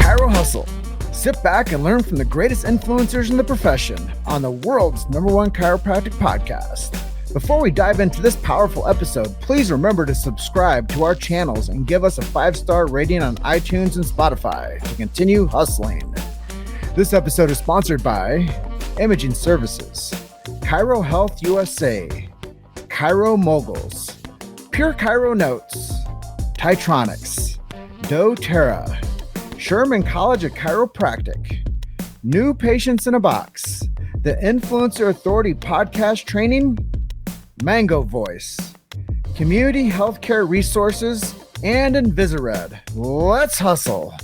Chiro Hustle. Sit back and learn from the greatest influencers in the profession on the world's #1 chiropractic podcast. Before we dive into this powerful episode, please remember to subscribe to our channels and give us a 5-star rating on iTunes and Spotify to continue hustling. This episode is sponsored by Imaging Services, Chiro Health USA, Chiro Moguls, Pure Chiro Notes, Titronics, doTERRA, Sherman College of Chiropractic, New Patients in a Box, the Influencer Authority Podcast Training, Mango Voice, Community Healthcare Resources, and Invisired. Let's hustle.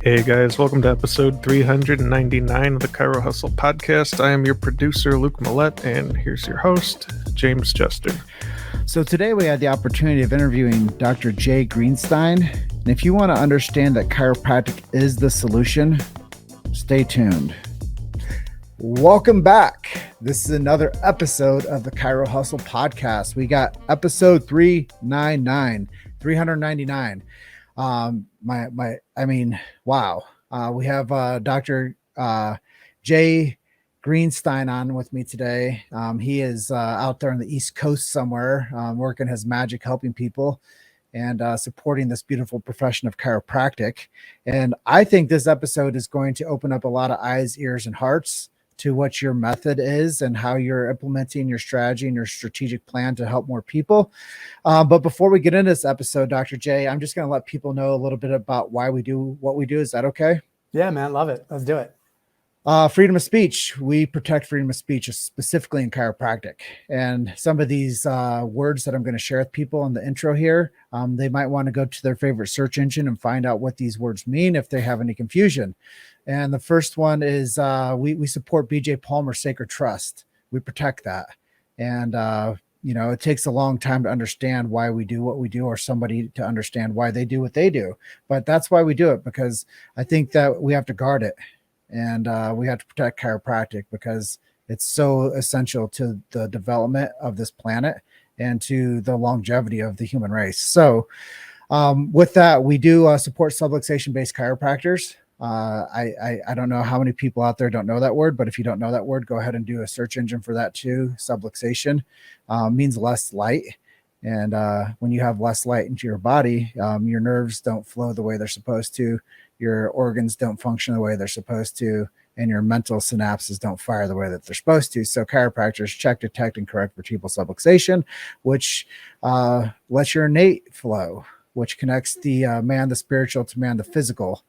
Hey guys, welcome to episode 399 of the Chiro Hustle podcast. I am your producer, Luke Millette, and here's your host, James Jester. So today we had the opportunity of interviewing Dr. Jay Greenstein. And if you want to understand that chiropractic is the solution, stay tuned. Welcome back. This is another episode of the Chiro Hustle podcast. We got episode 399. Wow. We have Dr. Jay Greenstein on with me today. He is out there on the East Coast somewhere, working his magic, helping people and supporting this beautiful profession of chiropractic. And I think this episode is going to open up a lot of eyes, ears, and hearts to what your method is and how you're implementing your strategy and your strategic plan to help more people. But before we get into this episode, Dr. J, I'm just going to let people know a little bit about why we do what we do. Is that okay? Yeah, man. Love it. Let's do it. Freedom of speech. We protect freedom of speech, specifically in chiropractic. And some of these words that I'm going to share with people in the intro here, they might want to go to their favorite search engine and find out what these words mean if they have any confusion. And the first one is we support BJ Palmer Sacred Trust. We protect that. And, it takes a long time to understand why we do what we do, or somebody to understand why they do what they do. But that's why we do it, because I think that we have to guard it. And we have to protect chiropractic because it's so essential to the development of this planet and to the longevity of the human race. So with that, we do support subluxation-based chiropractors. I don't know how many people out there don't know that word, but if you don't know that word, go ahead and do a search engine for that too. Subluxation means less light. And when you have less light into your body, your nerves don't flow the way they're supposed to. Your organs don't function the way they're supposed to, and your mental synapses don't fire the way that they're supposed to. So chiropractors check, detect, and correct vertebral subluxation, which lets your innate flow, which connects the man, the spiritual, to man, the physical.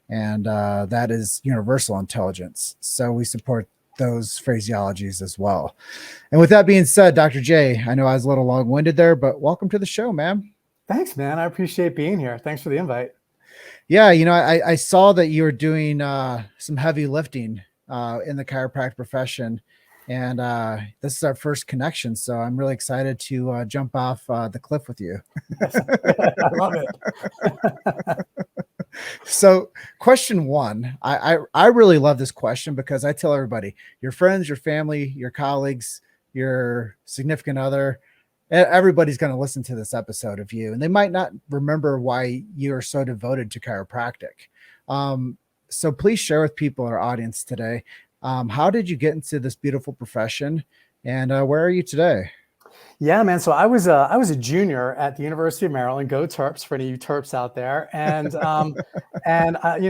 And that is universal intelligence. So we support those phraseologies as well. And with that being said, Dr. J, I know I was a little long-winded there, but welcome to the show, man. Thanks, man. I appreciate being here. Thanks for the invite. Yeah, I saw that you were doing some heavy lifting in the chiropractic profession, and this is our first connection, so I'm really excited to jump off the cliff with you. I love it. So question one, I really love this question because I tell everybody, your friends, your family, your colleagues, your significant other, everybody's going to listen to this episode of you, and they might not remember why you are so devoted to chiropractic. So please share with people in our audience today, how did you get into this beautiful profession, and where are you today? Yeah, man. So I was a junior at the University of Maryland. Go Terps, for any of you Terps out there. And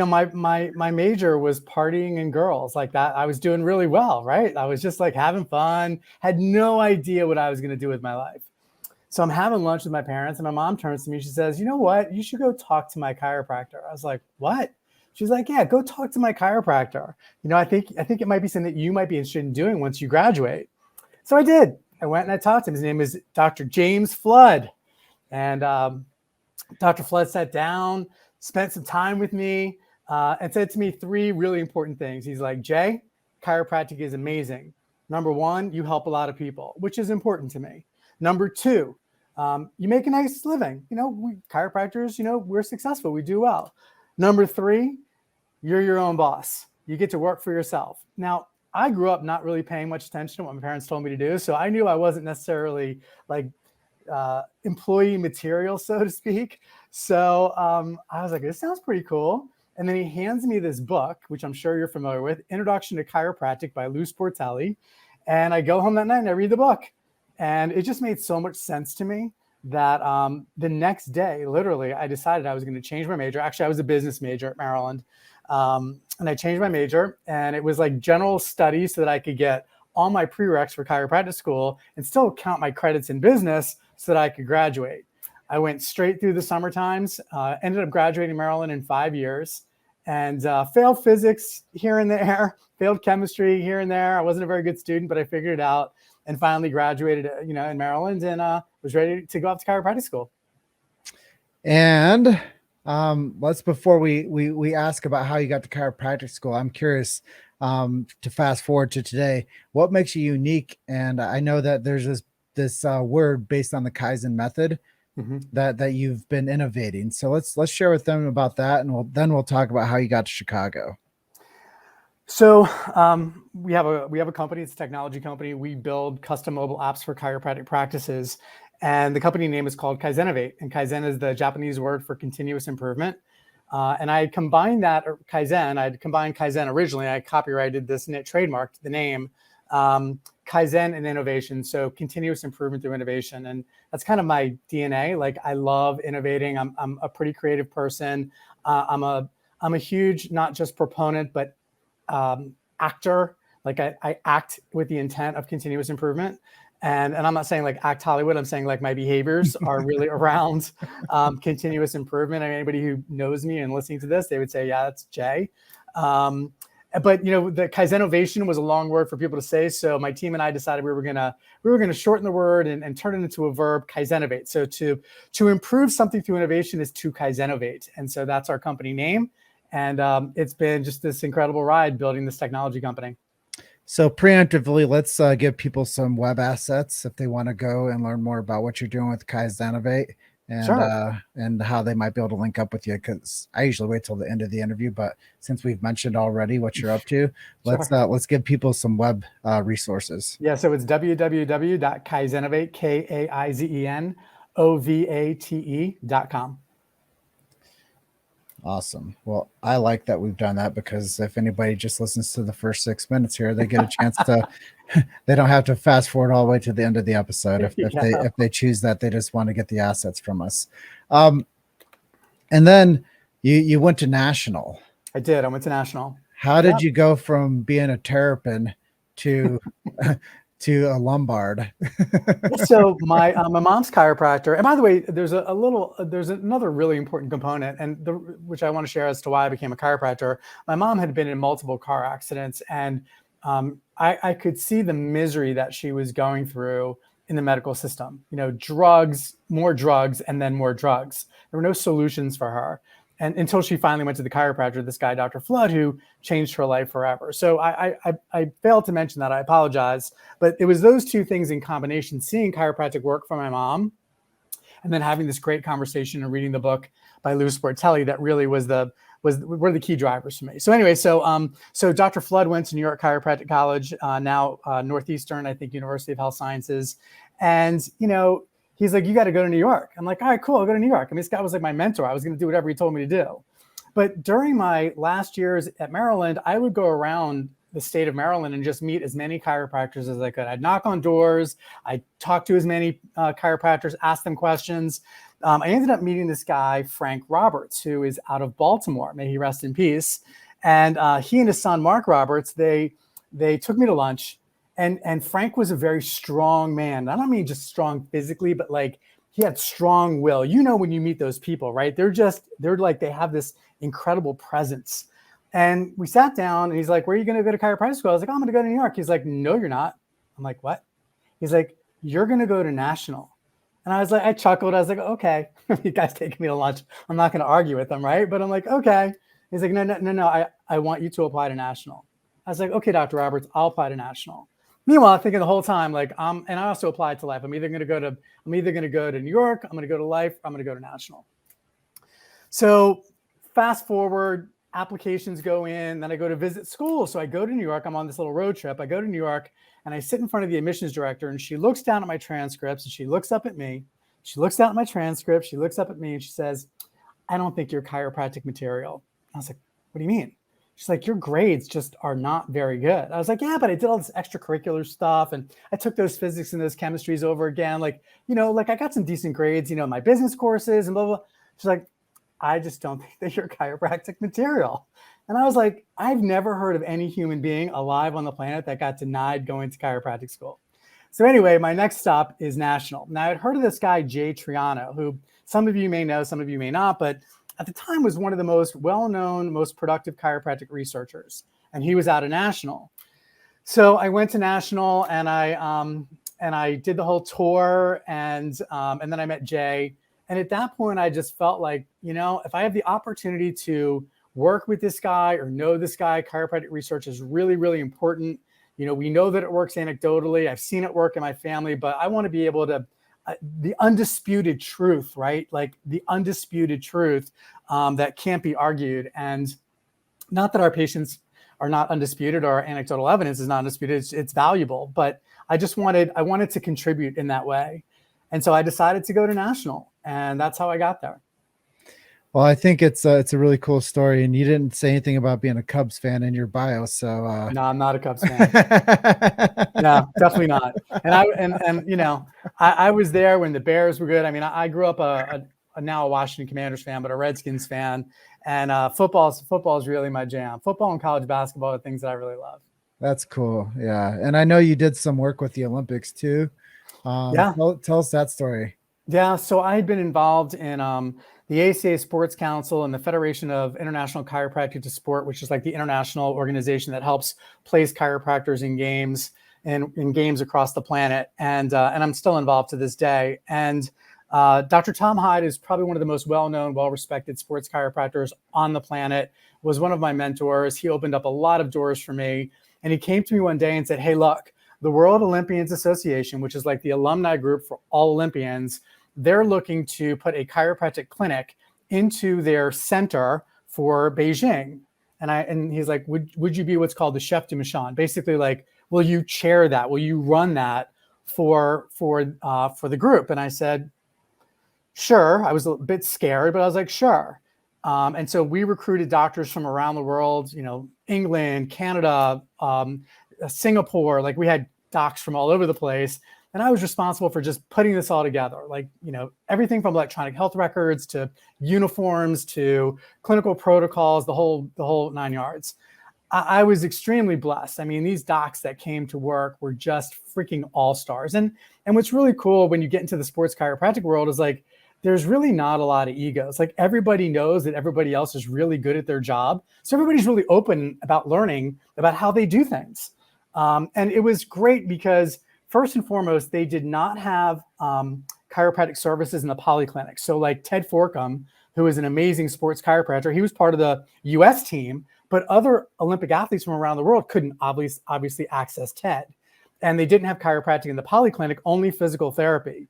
my major was partying and girls like that. I was doing really well, right? I was just like having fun. Had no idea what I was going to do with my life. So I'm having lunch with my parents, and my mom turns to me. She says, "You know what? You should go talk to my chiropractor." I was like, "What?" She's like, "Yeah, go talk to my chiropractor. I think it might be something that you might be interested in doing once you graduate." So I did. I went and I talked to him. His name is Dr. James Flood. And Dr. Flood sat down, spent some time with me, and said to me 3 really important things. He's like, "Jay, chiropractic is amazing. Number 1, you help a lot of people, which is important to me. Number 2, you make a nice living. We chiropractors, we're successful. We do well. Number 3, you're your own boss. You get to work for yourself." Now, I grew up not really paying much attention to what my parents told me to do. So I knew I wasn't necessarily like employee material, so to speak. So I was like, this sounds pretty cool. And then he hands me this book, which I'm sure you're familiar with, Introduction to Chiropractic by Lou Sportelli. And I go home that night and I read the book. And it just made so much sense to me that the next day, literally, I decided I was going to change my major. Actually, I was a business major at Maryland. And I changed my major, and it was like general studies so that I could get all my prereqs for chiropractic school and still count my credits in business so that I could graduate. I went straight through the summer times, ended up graduating Maryland in 5 years, and failed physics here and there, failed chemistry here and there. I wasn't a very good student, but I figured it out and finally graduated, in Maryland, and was ready to go off to chiropractic school. And let's, before we ask about how you got to chiropractic school, I'm curious to fast forward to today. What makes you unique? And I know that there's this word based on the Kaizen method that you've been innovating. So let's share with them about that, and we'll talk about how you got to Chicago. So we have a company. It's a technology company. We build custom mobile apps for chiropractic practices. And the company name is called Kaizenovate. And Kaizen is the Japanese word for continuous improvement. And I combined that, or Kaizen, I'd combined Kaizen originally. I copyrighted this and it trademarked the name Kaizen and innovation. So continuous improvement through innovation. And that's kind of my DNA. Like, I love innovating. I'm a pretty creative person. I'm a huge, not just proponent, but actor. Like, I act with the intent of continuous improvement. And I'm not saying like act Hollywood. I'm saying like my behaviors are really around continuous improvement. And anybody who knows me and listening to this, they would say, yeah, that's Jay. But the Kaizenovation was a long word for people to say. So my team and I decided we were gonna shorten the word and turn it into a verb, Kaizenovate. So to improve something through innovation is to Kaizenovate. And so that's our company name. And it's been just this incredible ride building this technology company. So preemptively, let's give people some web assets if they want to go and learn more about what you're doing with Kaizenovate, and Sure. And how they might be able to link up with you. Because I usually wait till the end of the interview, but since we've mentioned already what you're up to, let's give people some web resources. Yeah, so it's www.kaizenovate, Kaizenovate.com. Awesome. Well, I like that we've done that, because if anybody just listens to the first 6 minutes here, they get a chance to, they don't have to fast forward all the way to the end of the episode. If they choose that, they just want to get the assets from us. And then you went to national. I did. I went to national. How did you go from being a terrapin to to a Lombard? So my mom's chiropractor, and by the way, there's another really important component, and which I want to share as to why I became a chiropractor. My mom had been in multiple car accidents, and I could see the misery that she was going through in the medical system. Drugs, more drugs, and then more drugs. There were no solutions for her. And until she finally went to the chiropractor, this guy, Dr. Flood, who changed her life forever. So I failed to mention that. I apologize. But it was those two things in combination, seeing chiropractic work for my mom, and then having this great conversation and reading the book by Lou Sportelli, that really were the key drivers for me. So anyway, so Dr. Flood went to New York Chiropractic College, now Northeastern, I think, University of Health Sciences. And, he's like, you got to go to New York. I'm like, all right, cool, I'll go to New York. I mean, this guy was like my mentor. I was going to do whatever he told me to do. But during my last years at Maryland, I would go around the state of Maryland and just meet as many chiropractors as I could. I'd knock on doors. I'd talk to as many chiropractors, ask them questions. I ended up meeting this guy, Frank Roberts, who is out of Baltimore. May he rest in peace. And he and his son, Mark Roberts, they took me to lunch. And Frank was a very strong man. I don't mean just strong physically, but like he had strong will. When you meet those people, right? They're like, they have this incredible presence. And we sat down and he's like, where are you going to go to chiropractic school? I was like, oh, I'm going to go to New York. He's like, no, you're not. I'm like, what? He's like, you're going to go to national. And I was like, I chuckled. I was like, okay, you guys taking me to lunch. I'm not going to argue with them, right? But I'm like, okay. He's like, no. I want you to apply to national. I was like, okay, Dr. Roberts, I'll apply to national. Meanwhile, I'm thinking the whole time, like, and I also applied to Life. I'm either going to go to New York, I'm going to go to Life, I'm going to go to national. So fast forward, applications go in, then I go to visit school. So I go to New York. I'm on this little road trip. I go to New York and I sit in front of the admissions director, and she looks down at my transcripts and she looks up at me. She looks down at my transcript. She looks up at me and she says, I don't think you're chiropractic material. I was like, what do you mean? She's like, your grades just are not very good. I was like, yeah, but I did all this extracurricular stuff. And I took those physics and those chemistries over again. Like, like I got some decent grades, in my business courses and blah, blah, blah. She's like, I just don't think that you're chiropractic material. And I was like, I've never heard of any human being alive on the planet that got denied going to chiropractic school. So anyway, my next stop is national. Now I'd heard of this guy, Jay Triano, who some of you may know, some of you may not, but at the time was one of the most well-known, most productive chiropractic researchers. And he was out of national. So I went to national and I did the whole tour and then I met Jay. And at that point, I just felt like, if I have the opportunity to work with this guy or know this guy, chiropractic research is really, really important. We know that it works anecdotally. I've seen it work in my family, but I want to be able to, the undisputed truth, right? Like the undisputed truth that can't be argued. And not that our patients are not undisputed or our anecdotal evidence is not undisputed. It's valuable, but I wanted to contribute in that way. And so I decided to go to national, and that's how I got there. Well, I think it's a really cool story, and you didn't say anything about being a Cubs fan in your bio. So no, I'm not a Cubs fan. No, definitely not. And I was there when the Bears were good. I mean, I grew up now a Washington Commanders fan, but a Redskins fan. And football is really my jam. Football and college basketball are things that I really love. That's cool. Yeah, and I know you did some work with the Olympics too. Yeah, tell us that story. Yeah, so I had been involved in the ACA Sports Council and the Federation of International Chiropractic to Sport, which is like the international organization that helps place chiropractors in games and in games across the planet. And I'm still involved to this day. And Dr. Tom Hyde is probably one of the most well-known, well-respected sports chiropractors on the planet, was one of my mentors. He opened up a lot of doors for me. And he came to me one day and said, hey, look, the World Olympians Association, which is like the alumni group for all Olympians, they're looking to put a chiropractic clinic into their center for Beijing. And he's like, would you be what's called the chef de mission? Basically, like, will you chair that? Will you run that for the group? And I said, sure. I was a bit scared, but I was like, sure. And so we recruited doctors from around the world, England, Canada, Singapore. Like we had docs from all over the place. And I was responsible for just putting this all together, like, everything from electronic health records to uniforms to clinical protocols, the whole 9 yards. I was extremely blessed. I mean, these docs that came to work were just freaking all-stars. And what's really cool when you get into the sports chiropractic world is like, there's really not a lot of egos. Like everybody knows that everybody else is really good at their job. So everybody's really open about learning about how they do things. And it was great because first and foremost, they did not have chiropractic services in the polyclinic. So like Ted Forcum, who is an amazing sports chiropractor, he was part of the US team, but other Olympic athletes from around the world couldn't obviously access TED. And they didn't have chiropractic in the polyclinic, only physical therapy.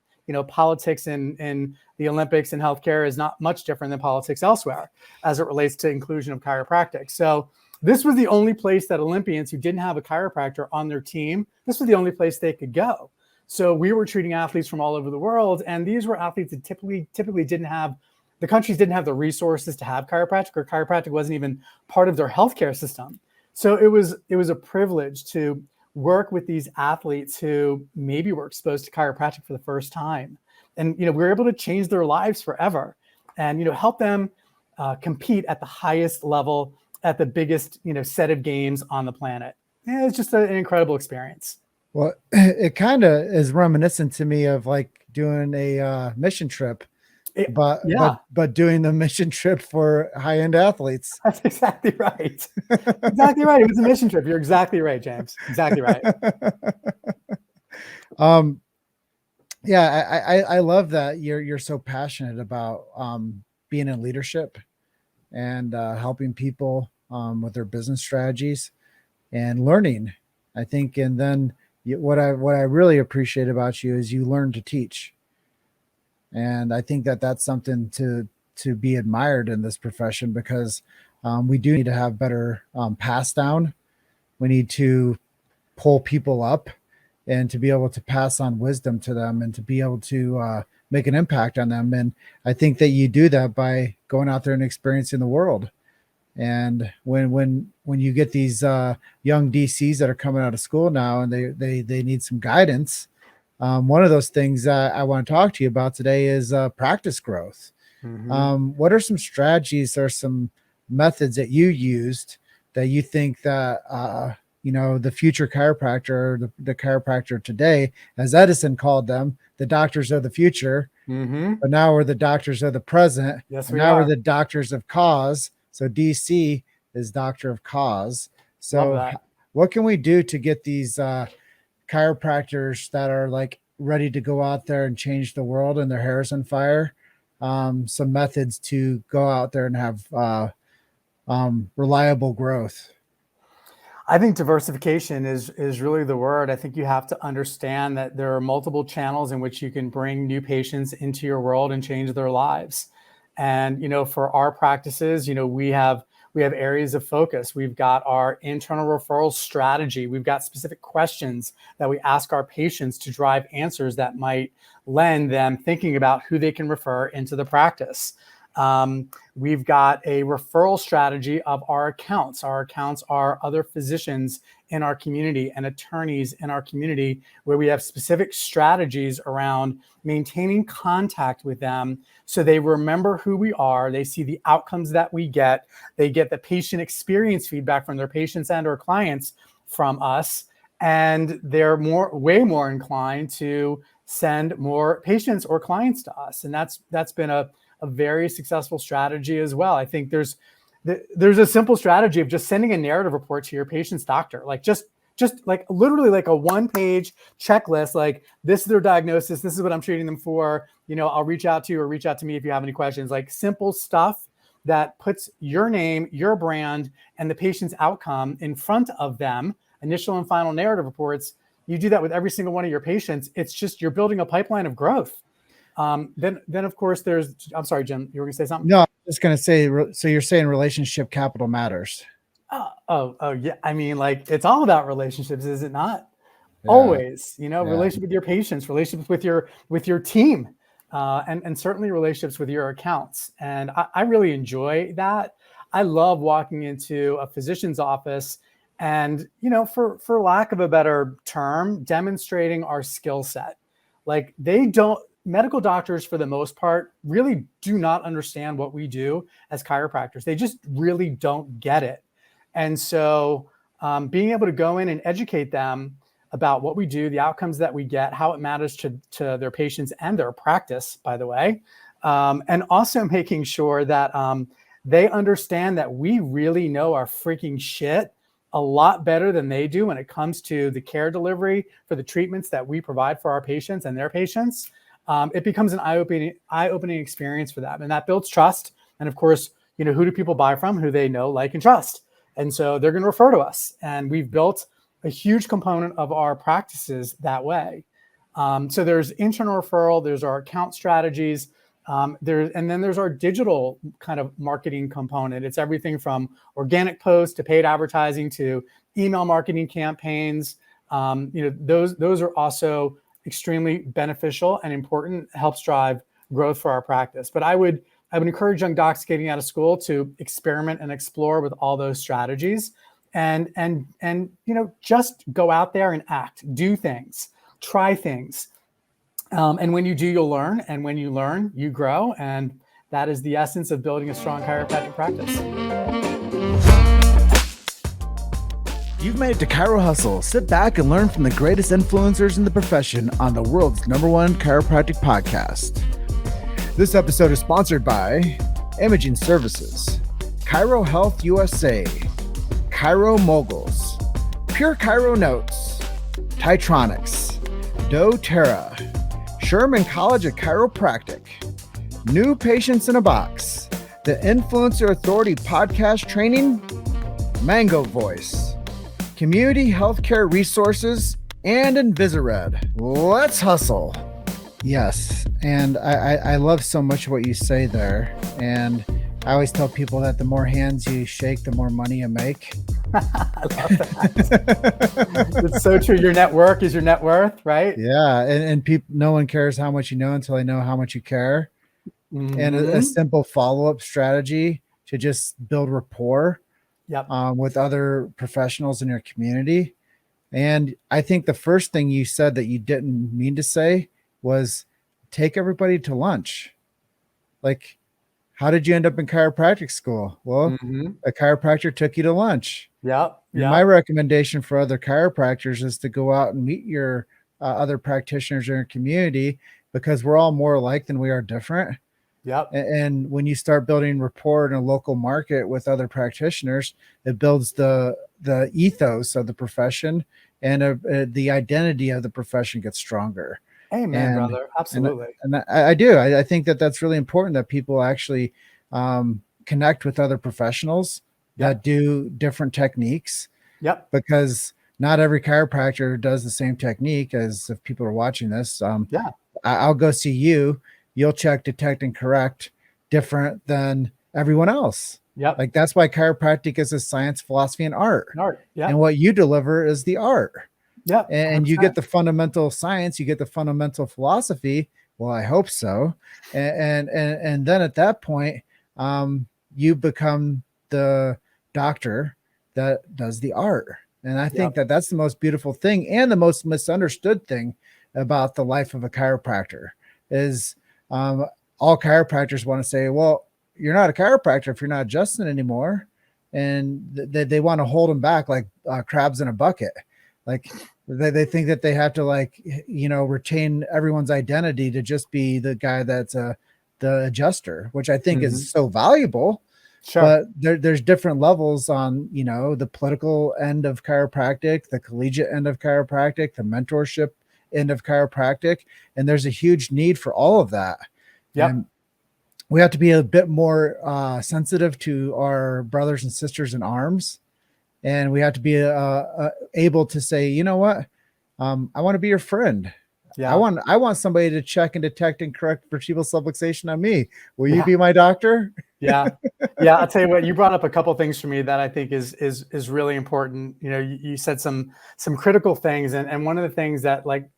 Politics in the Olympics and healthcare is not much different than politics elsewhere as it relates to inclusion of chiropractic. So this was the only place that Olympians who didn't have a chiropractor on their team, this was the only place they could go. So we were treating athletes from all over the world. And these were athletes that typically didn't have, the countries didn't have the resources to have chiropractic, or chiropractic wasn't even part of their healthcare system. So it was a privilege to work with these athletes who maybe were exposed to chiropractic for the first time. And, we were able to change their lives forever and, help them compete at the highest level at the biggest, set of games on the planet. Yeah, it's just an incredible experience. Well, it kind of is reminiscent to me of like doing a mission trip, but doing the mission trip for high-end athletes. That's exactly right. Exactly right. It was a mission trip. You're exactly right, James. Exactly right. Yeah, I love that you're so passionate about being in leadership and helping people with their business strategies and learning, I think. And then what I really appreciate about you is you learn to teach. And I think that's something to be admired in this profession, because we do need to have better pass down. We need to pull people up and to be able to pass on wisdom to them and to be able to make an impact on them. And I think that you do that by going out there and experiencing the world And when you get these young DCs that are coming out of school now and they need some guidance, one of those things I want to talk to you about today is practice growth. What are some strategies or some methods that you used that you think that the future chiropractor, or the chiropractor today, as Edison called them, the doctors of the future, but now we're the doctors of the present. Yes, and we now are. we're the doctors of cause. So DC is doctor of cause. Love So that. what can we do to get these chiropractors that are like ready to go out there and change the world and their hair's on fire? Some methods to go out there and have reliable growth. I think diversification is really the word. I think you have to understand that there are multiple channels in which you can bring new patients into your world and change their lives. And, for our practices, we have areas of focus. We've got our internal referral strategy. We've got specific questions that we ask our patients to drive answers that might lend them thinking about who they can refer into the practice. We've got a referral strategy of our accounts. Our accounts are other physicians in our community and attorneys in our community, where we have specific strategies around maintaining contact with them so they remember who we are, they see the outcomes that we get, they get the patient experience feedback from their patients and or clients from us, and they're way more inclined to send more patients or clients to us. And that's been a very successful strategy as well. I think there's a simple strategy of just sending a narrative report to your patient's doctor, like just like literally like a 1-page checklist, like this is their diagnosis, this is what I'm treating them for. I'll reach out to you or reach out to me if you have any questions. Like simple stuff that puts your name, your brand, and the patient's outcome in front of them. Initial and final narrative reports. You do that with every single one of your patients. It's just you're building a pipeline of growth. Then of course I'm sorry, Jim, you were gonna say something? No, I'm just gonna say, so you're saying relationship capital matters. Oh yeah. I mean, like it's all about relationships, is it not? Yeah. Always, relationship with your patients, relationships with your team, and certainly relationships with your accounts. And I really enjoy that. I love walking into a physician's office and, for lack of a better term, demonstrating our skill set. Like medical doctors, for the most part, really do not understand what we do as chiropractors. They just really don't get it. And so being able to go in and educate them about what we do, the outcomes that we get, how it matters to their patients and their practice, by the way, and also making sure that they understand that we really know our freaking shit a lot better than they do when it comes to the care delivery for the treatments that we provide for our patients and their patients. It becomes an eye-opening experience for them. And that builds trust. And of course, who do people buy from? Who they know, like, and trust. And so they're going to refer to us. And we've built a huge component of our practices that way. So there's internal referral, there's our account strategies, and then there's our digital kind of marketing component. It's everything from organic posts to paid advertising to email marketing campaigns. Those are also extremely beneficial and important, helps drive growth for our practice. But I would encourage young docs getting out of school to experiment and explore with all those strategies, and just go out there and act, do things, try things. And when you do, you'll learn. And when you learn, you grow. And that is the essence of building a strong chiropractic practice. You've made it to Chiro Hustle. Sit back and learn from the greatest influencers in the profession on the world's #1 chiropractic podcast. This episode is sponsored by Imaging Services, Chiro Health USA, Chiro Moguls, Pure Chiro Notes, Titronics, doTERRA, Sherman College of Chiropractic, New Patients in a Box, the Influencer Authority Podcast Training, Mango Voice, Community Healthcare Resources, and Invisired. Let's hustle. Yes, and I love so much what you say there. And I always tell people that the more hands you shake, the more money you make. I love that. It's so true. Your network is your net worth, right? Yeah, and people, no one cares how much you know until they know how much you care. And a simple follow-up strategy to just build rapport Yep. with other professionals in your community. And I think the first thing you said that you didn't mean to say was take everybody to lunch. Like, how did you end up in chiropractic school? Well, a chiropractor took you to lunch. Yep. And my Yep. recommendation for other chiropractors is to go out and meet your other practitioners in your community, because we're all more alike than we are different. Yep. And when you start building rapport in a local market with other practitioners, it builds the ethos of the profession, and the identity of the profession gets stronger. Amen, brother. Absolutely. And I do. I think that that's really important, that people actually connect with other professionals that do different techniques. Yep. Because not every chiropractor does the same technique. As if people are watching this, I'll go see you. You'll check, detect, and correct different than everyone else. Yep. Like, that's why chiropractic is a science, philosophy, and art. Yep. And what you deliver is the art. Yep. And 100%. you get the fundamental science, you get the fundamental philosophy. Well, I hope so. And then at that point, you become the doctor that does the art. And I think that that's the most beautiful thing, and the most misunderstood thing about the life of a chiropractor is all chiropractors want to say, well, you're not a chiropractor if you're not adjusting anymore. And they want to hold them back like crabs in a bucket. Like, they think that they have to, like, retain everyone's identity to just be the guy that's the adjuster, which I think is so valuable. Sure. But there's different levels on, the political end of chiropractic, the collegiate end of chiropractic, the mentorship end of chiropractic. And there's a huge need for all of that. Yep. And we have to be a bit more sensitive to our brothers and sisters in arms. And we have to be able to say, you know what? I want to be your friend. Yeah. I want somebody to check and detect and correct vertebral subluxation on me. Will you be my doctor? Yeah. I'll tell you what, you brought up a couple of things for me that I think is really important. You said some critical things, and one of the things that, like,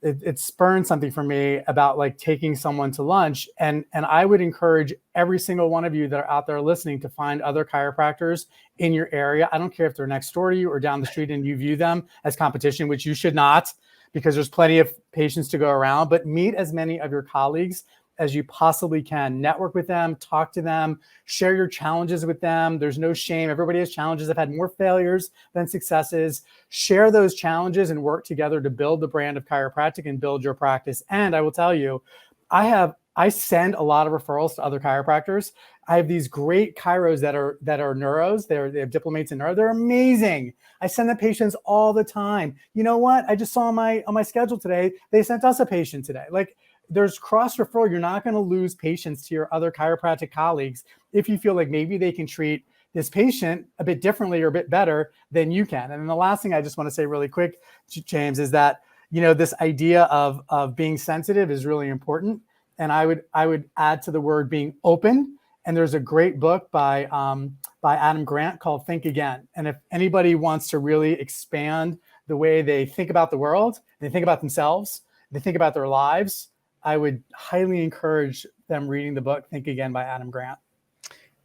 it spurned something for me about, like, taking someone to lunch. And I would encourage every single one of you that are out there listening to find other chiropractors in your area. I don't care if they're next door to you or down the street and you view them as competition, which you should not, because there's plenty of patients to go around. But meet as many of your colleagues as you possibly can. Network with them, talk to them, share your challenges with them. There's no shame. Everybody has challenges. I've had more failures than successes. Share those challenges and work together to build the brand of chiropractic and build your practice. And I will tell you, I send a lot of referrals to other chiropractors. I have these great chiros that are neuros. They have diplomates in neuro. They're amazing. I send them patients all the time. You know what? I just saw on my schedule today, they sent us a patient today. Like, there's cross referral. You're not going to lose patients to your other chiropractic colleagues if you feel like maybe they can treat this patient a bit differently or a bit better than you can. And then the last thing I just want to say really quick, James, is that, this idea of being sensitive is really important. And I would add to the word being open. And there's a great book by Adam Grant called Think Again. And if anybody wants to really expand the way they think about the world, they think about themselves, they think about their lives, I would highly encourage them reading the book Think Again by Adam Grant.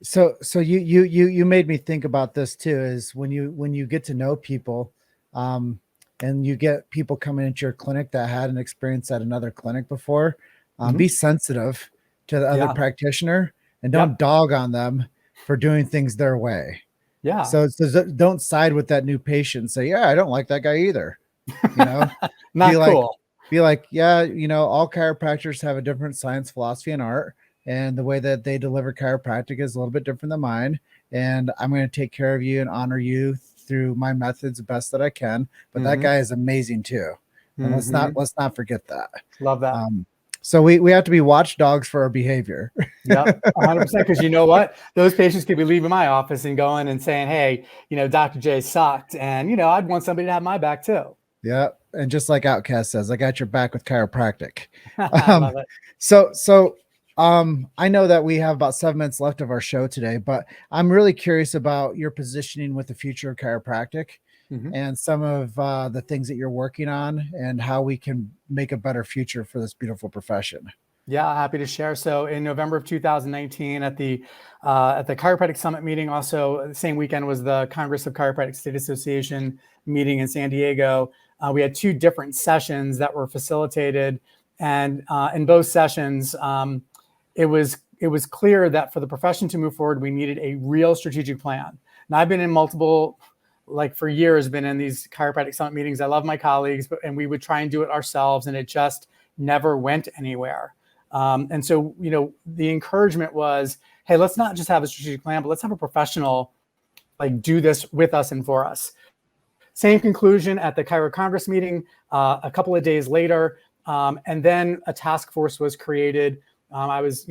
So you made me think about this too, is when you get to know people, and you get people coming into your clinic that had an experience at another clinic before, be sensitive to the other practitioner and don't dog on them for doing things their way. Yeah. So don't side with that new patient and say, yeah, I don't like that guy either. Not be cool. Be like, yeah, all chiropractors have a different science, philosophy, and art. And the way that they deliver chiropractic is a little bit different than mine. And I'm going to take care of you and honor you through my methods the best that I can. But that guy is amazing too. And let's not forget that. Love that. So we have to be watchdogs for our behavior. Yep, 100%. Because you know what? Those patients could be leaving my office and going and saying, hey, Dr. J sucked. And, I'd want somebody to have my back too. Yeah. And just like Outcast says, I got your back with chiropractic. I love it. So I know that we have about 7 minutes left of our show today, but I'm really curious about your positioning with the future of chiropractic and some of the things that you're working on and how we can make a better future for this beautiful profession. Yeah, happy to share. So in November of 2019 at the Chiropractic Summit meeting, also the same weekend was the Congress of Chiropractic State Association meeting in San Diego. We had 2 different sessions that were facilitated. And in both sessions, it was clear that for the profession to move forward, we needed a real strategic plan. Now, I've been in multiple, like for years, been in these Chiropractic Summit meetings. I love my colleagues, and we would try and do it ourselves, and it just never went anywhere. And so, the encouragement was, hey, let's not just have a strategic plan, but let's have a professional like do this with us and for us. Same conclusion at the Chiro Congress meeting a couple of days later. And then a task force was created. I was,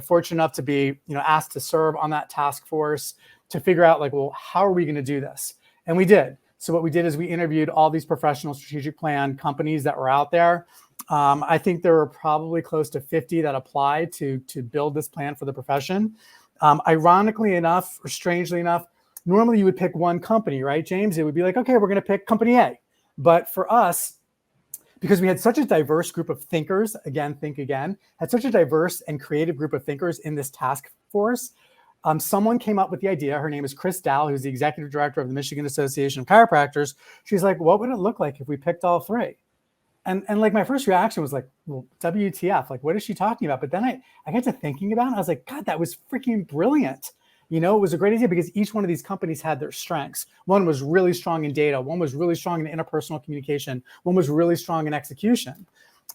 fortunate enough to be, asked to serve on that task force to figure out like, well, how are we going to do this? And we did. So what we did is we interviewed all these professional strategic plan companies that were out there. I think there were probably close to 50 that applied to build this plan for the profession. Ironically enough, or strangely enough, normally you would pick one company, right, James? It would be like, okay, we're going to pick company A. But for us, because we had such a diverse group of thinkers, had such a diverse and creative group of thinkers in this task force, someone came up with the idea. Her name is Chris Dow, who's the executive director of the Michigan Association of Chiropractors. She's like, what would it look like if we picked all 3? And like my first reaction was like, well, WTF, like, what is she talking about? But then I got to thinking about it. I was like, God, that was freaking brilliant. It was a great idea because each one of these companies had their strengths. One was really strong in data. One was really strong in interpersonal communication. One was really strong in execution.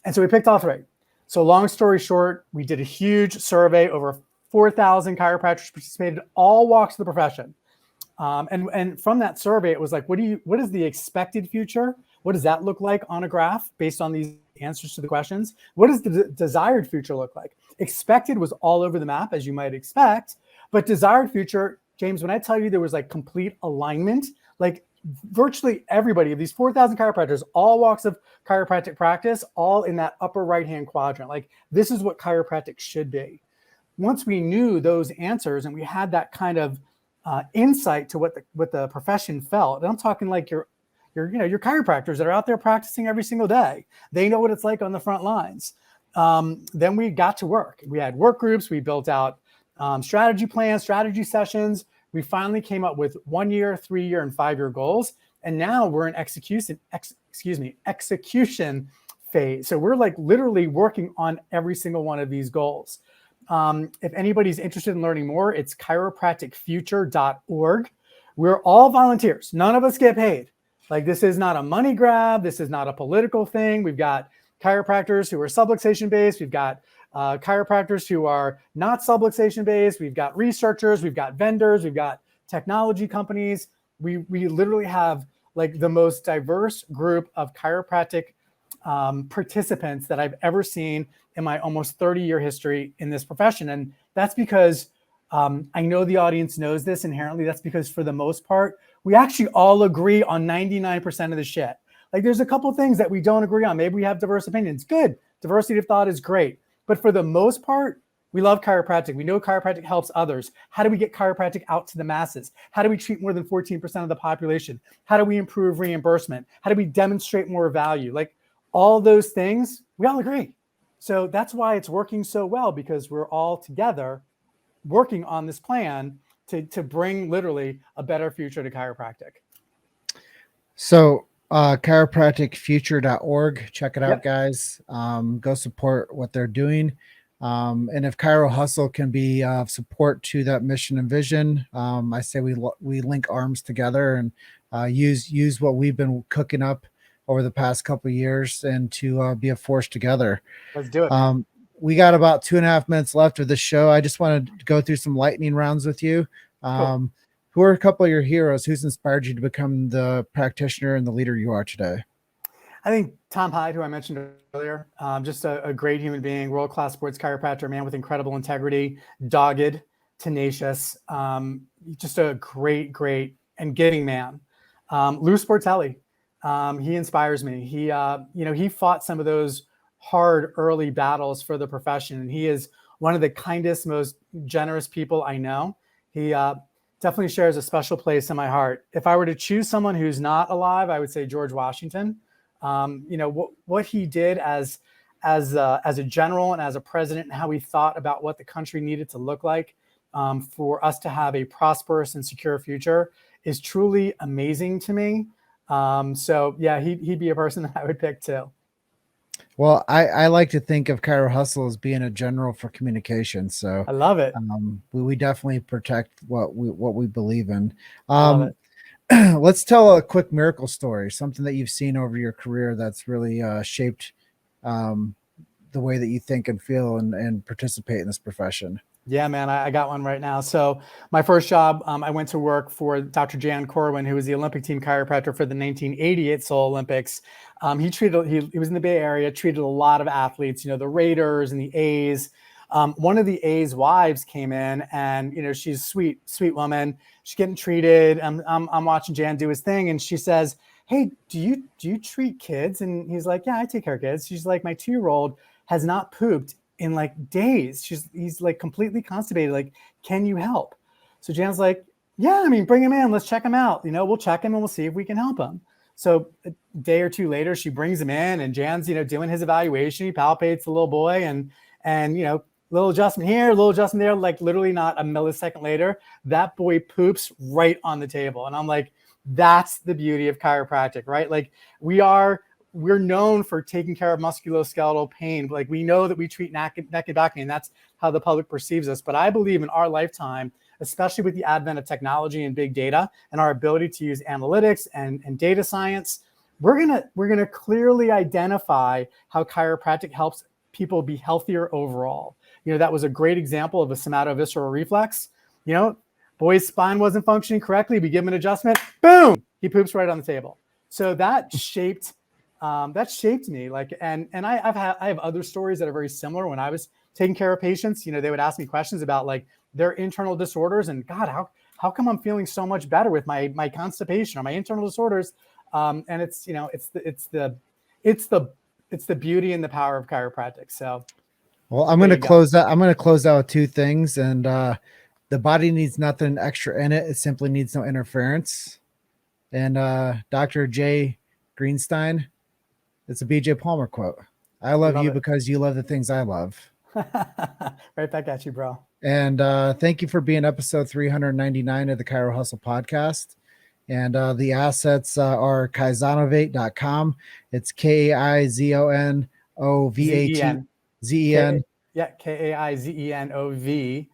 And so we picked all 3. So long story short, we did a huge survey. Over 4,000 chiropractors participated, all walks of the profession. And from that survey, it was like, what is the expected future? What does that look like on a graph based on these answers to the questions? What does the desired future look like? Expected was all over the map, as you might expect, but desired future, James, when I tell you there was like complete alignment, like virtually everybody of these 4,000 chiropractors, all walks of chiropractic practice, all in that upper right-hand quadrant. Like, this is what chiropractic should be. Once we knew those answers and we had that kind of insight to what the profession felt, and I'm talking like your chiropractors that are out there practicing every single day. They know what it's like on the front lines. Then we got to work. We had work groups. We built out strategy plans, strategy sessions. We finally came up with 1-year, 3-year, and 5-year goals. And now we're in execution phase. So we're like literally working on every single one of these goals. If anybody's interested in learning more, it's chiropracticfuture.org. We're all volunteers. None of us get paid. Like, this is not a money grab. This is not a political thing. We've got chiropractors who are subluxation based. We've got chiropractors who are not subluxation based. We've got researchers. We've got vendors. We've got technology companies. We literally have like the most diverse group of chiropractic participants that I've ever seen in my almost 30-year history in this profession. And that's because I know the audience knows this inherently. That's because for the most part, we actually all agree on 99% of the shit. Like, there's a couple things that we don't agree on. Maybe we have diverse opinions. Good. Diversity of thought is great. But for the most part, we love chiropractic. We know chiropractic helps others. How do we get chiropractic out to the masses? How do we treat more than 14% of the population? How do we improve reimbursement? How do we demonstrate more value? Like, all those things, we all agree. So that's why it's working so well, because we're all together working on this plan to bring literally a better future to chiropractic. So chiropracticfuture.org, check it out, guys. Go support what they're doing. And if Chiro Hustle can be of support to that mission and vision, I say we link arms together and use what we've been cooking up over the past couple of years and to be a force together. Let's do it. We got about 2.5 minutes left of the show. I just wanted to go through some lightning rounds with you. Cool. Who are a couple of your heroes? Who's inspired you to become the practitioner and the leader you are today? I think Tom Hyde, who I mentioned earlier, just a great human being, world-class sports chiropractor, man with incredible integrity, dogged, tenacious, just a great and giving man. Lou Sportelli, he inspires me. He fought some of those hard early battles for the profession, and he is one of the kindest, most generous people I know. He definitely shares a special place in my heart. If I were to choose someone who's not alive, I would say George Washington. What he did as as a general and as a president, and how he thought about what the country needed to look like for us to have a prosperous and secure future is truly amazing to me. So yeah, he'd be a person that I would pick too. Well, I like to think of ChiroHustle as being a general for communication. So I love it. We definitely protect what we believe in. I love it. Let's tell a quick miracle story, something that you've seen over your career that's really shaped the way that you think and feel and participate in this profession. Yeah, man, I got one right now. So my first job, I went to work for Dr. Jan Corwin, who was the Olympic team chiropractor for the 1988 Seoul Olympics. He was in the Bay Area, treated a lot of athletes, the Raiders and the A's. One of the A's wives came in, and she's a sweet woman. She's getting treated. I'm watching Jan do his thing, and she says, "Hey, do you treat kids?" And he's like, "Yeah, I take care of kids." She's like, "My 2-year-old has not pooped in like days. He's like completely constipated. Like, can you help?" So Jan's like, "Yeah, I mean, bring him in. Let's check him out. We'll check him and we'll see if we can help him." So a day or two later, she brings him in, and Jan's, doing his evaluation. He palpates the little boy, and little adjustment here, little adjustment there, like literally not a millisecond later, that boy poops right on the table. And I'm like, that's the beauty of chiropractic, right? Like we're known for taking care of musculoskeletal pain. Like we know that we treat neck and back pain. That's how the public perceives us. But I believe in our lifetime, especially with the advent of technology and big data and our ability to use analytics and data science, we're gonna clearly identify how chiropractic helps people be healthier overall. That was a great example of a somatovisceral reflex. Boy's spine wasn't functioning correctly. We give him an adjustment, boom, he poops right on the table. So that shaped me. Like, and I have other stories that are very similar. When I was taking care of patients, they would ask me questions about like their internal disorders, and God, how come I'm feeling so much better with my constipation or my internal disorders? And it's the beauty and the power of chiropractic. So. Well, I'm going to close that. I'm going to close out with 2 things. And the body needs nothing extra in it. It simply needs no interference. And Dr. J. Greenstein, it's a BJ Palmer quote. I love you because you love the things I love. Right back at you, bro. And thank you for being episode 399 of the Chiro Hustle podcast. And the assets are Kaizenovate.com. It's KaizoNovate. Zen. Yeah, Kaizenovate.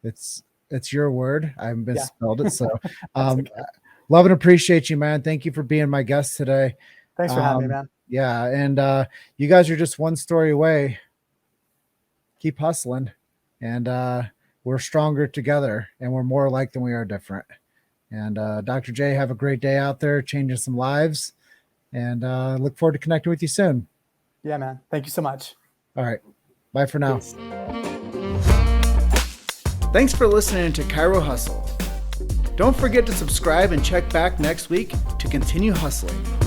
It's your word. I misspelled it. So okay. Love and appreciate you, man. Thank you for being my guest today. Thanks for having me, man. Yeah. And you guys are just one story away. Keep hustling. And we're stronger together, and we're more alike than we are different. And Dr. J, have a great day out there, changing some lives. And look forward to connecting with you soon. Yeah, man. Thank you so much. All right. Bye for now. Peace. Thanks for listening to Chiro Hustle. Don't forget to subscribe and check back next week to continue hustling.